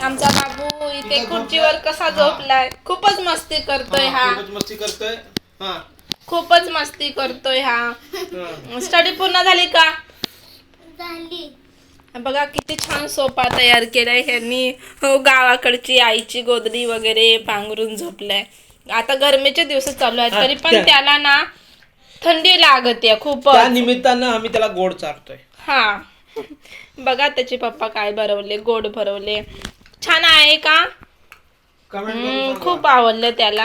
आमचा बाबू इथे खुर्चीवर कसा झोपलाय. खूपच मस्ती करतोय हा. खूपच मस्ती करतोय हा. स्टडी पूर्ण झाली का? झाली. बघा किती छान सोफा तयार केलाय ह्यांनी. गावाकडची आईची गोदडी वगैरे पांघरून झोपलाय. आता गरमीचे दिवस चालू आहेत तरी पण त्याला ना थंडी लागते खूप. त्या निमित्तानं आम्ही त्याला गोड चारतोय. हा बघा त्याचे पप्पा काय भरवले, गोड भरवले. छान आहे का? खूप आवडलं त्याला.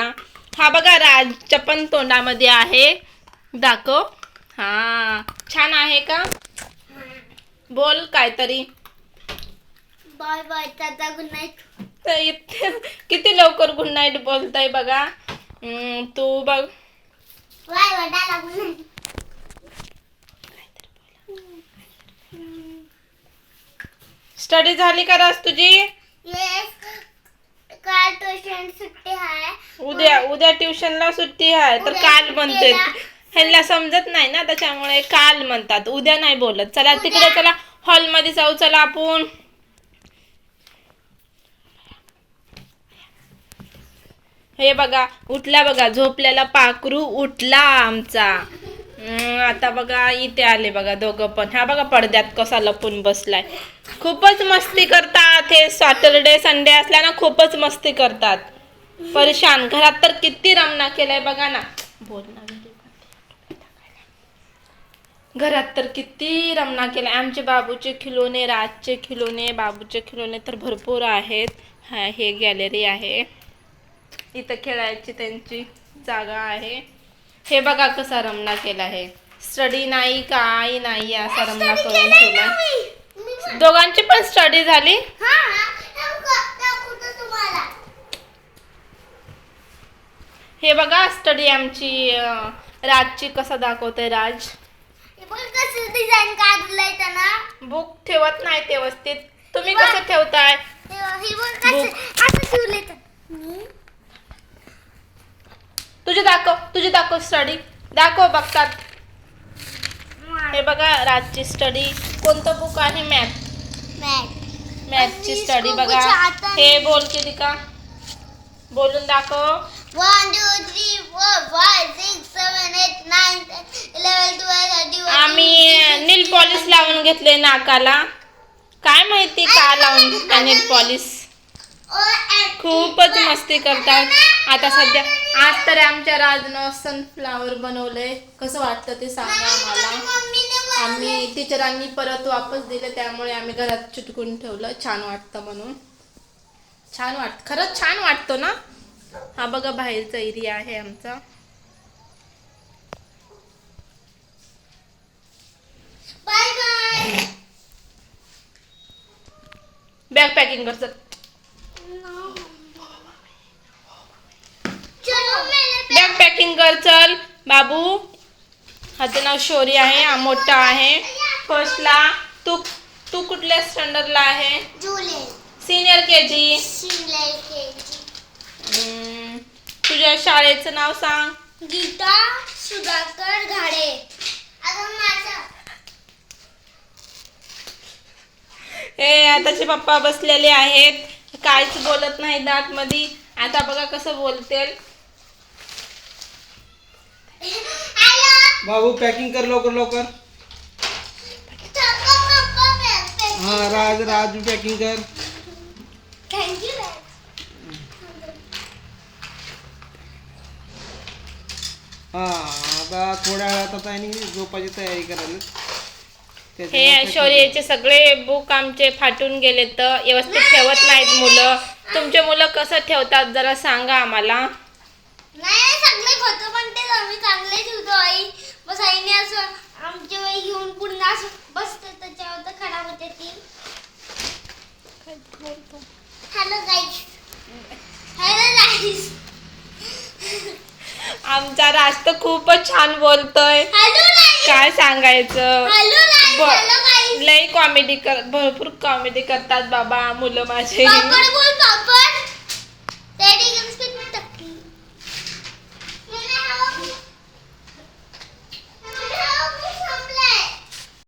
हा बघा राजच्या पण तोंडामध्ये आहे. दाखव. हा छान आहे का? बोल काहीतरी. Bye bye tata good night. किती लवकर गुड नाईट बोलताय बघा. तू बघ. Bye bye tata good night. Study झाली का राज तुझी? येस. काल ट्युशन सुट्टी आहे. उद्या ट्युशनला सुट्टी आहे तर काल म्हणते. ह्यांना समजत नाही ना त्याच्यामुळे काल म्हणतात, उद्या नाही बोलत. चला तिकडे चला हॉलमध्ये जाऊ. चला आपण. हे बघा उठला बघा, झोपलेला पाखरू उठला आमचा. आता बघा इथे आले बघा दोघं पण. हा बघा पडद्यात कसा लपून बसलाय. खूपच मस्ती करतात हे. सॅटरडे संडे असल्या ना खूपच मस्ती करतात. परेशान. घरात तर किती रमना केलाय बघा ना. बोल ना. घरात तर किती रमना केलाय. आमचे बाबूचे खिलोने, राजचे खिलोने, बाबूचे खिलोने तर भरपूर आहेत. हे गॅलरी आहे. इथं खेळायची त्यांची जागा आहे. हे बघा कसा रमना केला आहे. स्टडी नाही काही नाही असा रमना करून ठेवला. दोघांची पण स्टडी झाली. हे बघा स्टडी आमची राजची कसा दाखवतोय राज. डिझाईन काढलंय त्याला. बुक ठेवत नाही व्यवस्थित. तुम्ही कसं ठेवताय? तुझी दाखव स्टडी. दाखव बघतात. हे बघा राजची स्टडी. कोणतं बुक आहे? मॅथची स्टडी बघा. हे बोल केली का? बोलून दाखव. 1 2 3 4 5 6 7 8 9 10 11 12 13 आम्ही नील पॉलिश लावून घेतले नाकाला. काय माहिती का लावून घेतला नील पॉलिश. खूपच मस्ती करतात. आता सध्या आज तर आमच्या राजनं सनफ्लावर बनवलंय. कसं वाटतं ते सांगा आम्हाला. आम्ही टीचरांनी परत वापस दिले त्यामुळे आम्ही घरात चिटकून ठेवलं. छान वाटतं म्हणून. छान वाटतं खरंच छान वाटतो ना. हा बघा बाहेरचा एरिया आहे आमचा. Bye bye. बॅग पॅकिंग कर चल. बॅग पॅकिंग कर चल बाबू. ह्याचं नाव शौर्य आहे. हा मोठा आहे फर्स्टला. तू कुठल्या स्टँडर्डला आहे? Senior KG. तुझ्या शाळेचं नाव सांग. गीता सुधाकर घाडे. हे आताचे पप्पा बसलेले आहेत. काहीच बोलत नाही दात मध्ये. आता बघा कसं बोलतील. बाबू पॅकिंग कर लवकर लवकर. हा राज पॅकिंग कर. थँक्यू. हा आता थोड्या वेळात आता झोपायची तयारी करायला. हे शौर्याचे सगळे बुक आमचे फाटून गेले तर व्यवस्थित ठेवत नाहीत मुलं. तुमचे मुलं कसं ठेवतात जरा सांगा आम्हाला. नाही सगळे होतं पण ते आम्ही चांगले ठेवतो. आई बस आईने असं आमच्या वेळी घेऊन पुन्हा असं बसते त्याच्यावर तर खराब होते ती. हॅलो गाईस. आमचा राज तर खूपच छान बोलतोय. काय सांगायचं. लई कॉमेडी भरपूर कॉमेडी करतात बाबा मुलं माझे.